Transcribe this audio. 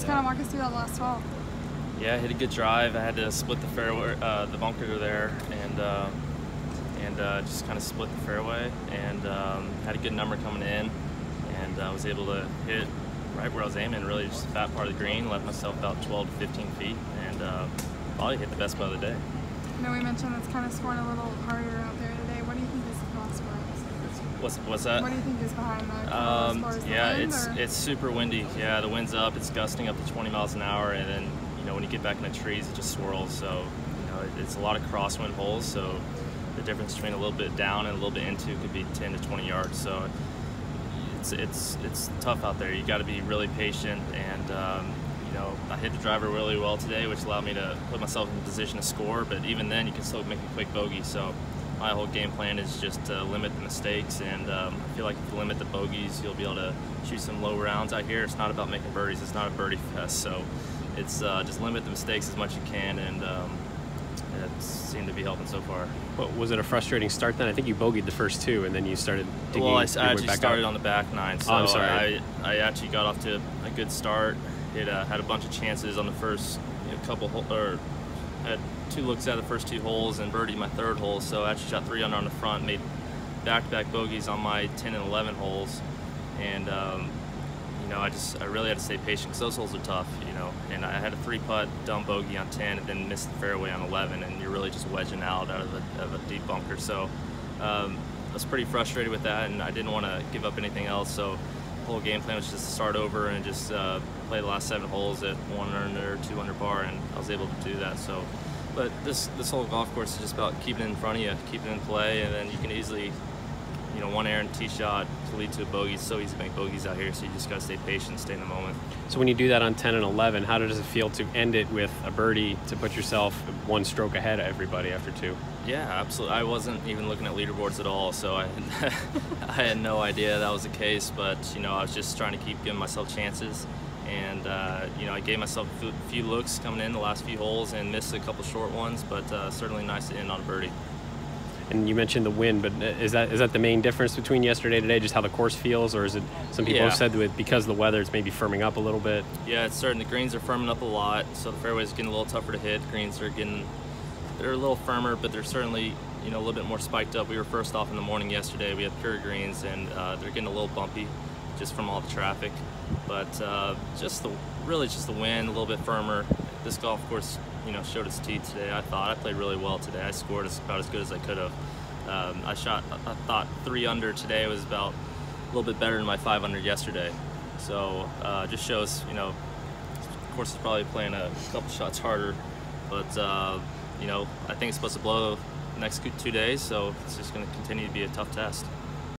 kind of walk us through that last 12. Yeah, I hit a good drive. I had to split the fairway, the bunker there, and just kind of split the fairway, and had a good number coming in, and I was able to hit it right where I was aiming, really just a fat part of the green, left myself about 12 to 15 feet, and probably hit the best putt of the day. I know we mentioned it's kind of scoring a little harder out there today. What do you think is the cost for us? What's that? What do you think is behind that? Yeah, it's super windy. Yeah, the wind's up. It's gusting up to 20 miles an hour, and then when you get back in the trees, it just swirls. So it's a lot of crosswind holes. So the difference between a little bit down and a little bit into could be 10 to 20 yards. So it's tough out there. You got to be really patient, and I hit the driver really well today, which allowed me to put myself in a position to score. But even then, you can still make a quick bogey. So my whole game plan is just to limit the mistakes, and I feel like if you limit the bogeys, you'll be able to shoot some low rounds out here. It's not about making birdies. It's not a birdie fest. So it's just limit the mistakes as much as you can, and it seemed to be helping so far. Well, was it a frustrating start then? I think you bogeyed the first two, and then you started digging. Well, I actually started on the back nine, so I'm sorry. I actually got off to a good start. Had a bunch of chances on the first had 2 looks at the first 2 holes and birdied my 3rd hole, so I actually shot 3 under on the front, made back-to-back bogeys on my 10 and 11 holes, and I really had to stay patient because those holes are tough, and I had a 3-putt dumb bogey on 10 and then missed the fairway on 11, and you're really just wedging out of a deep bunker. So I was pretty frustrated with that, and I didn't want to give up anything else. So the whole game plan was just to start over and just play the last 7 holes at 1 under, 2 under par, and I was able to do that. So, but this whole golf course is just about keeping it in front of you, keeping it in play, and then you can easily, one errant tee shot to lead to a bogey. It's so easy to make bogeys out here, so you just got to stay patient, stay in the moment. So when you do that on 10 and 11, how does it feel to end it with a birdie to put yourself 1 stroke ahead of everybody after 2? Yeah, absolutely. I wasn't even looking at leaderboards at all, so I had no idea that was the case, but I was just trying to keep giving myself chances, and I gave myself a few looks coming in the last few holes and missed a couple short ones, but certainly nice to end on a birdie. And you mentioned the wind, but is that the main difference between yesterday and today, just how the course feels, or is it, some people have said that because of the weather it's maybe firming up a little bit? Yeah, it's certain. The greens are firming up a lot, so the fairways are getting a little tougher to hit. Greens are they're a little firmer, but they're certainly a little bit more spiked up. We were first off in the morning yesterday. We had pure greens, and they're getting a little bumpy just from all the traffic. But really just the wind, a little bit firmer. This golf course showed its teeth today. I played really well today. I scored about as good as I could have. I thought 3 under today was about a little bit better than my 5 under yesterday. So just shows, of course, it's probably playing a couple shots harder, but I think it's supposed to blow the next 2 days, so it's just going to continue to be a tough test.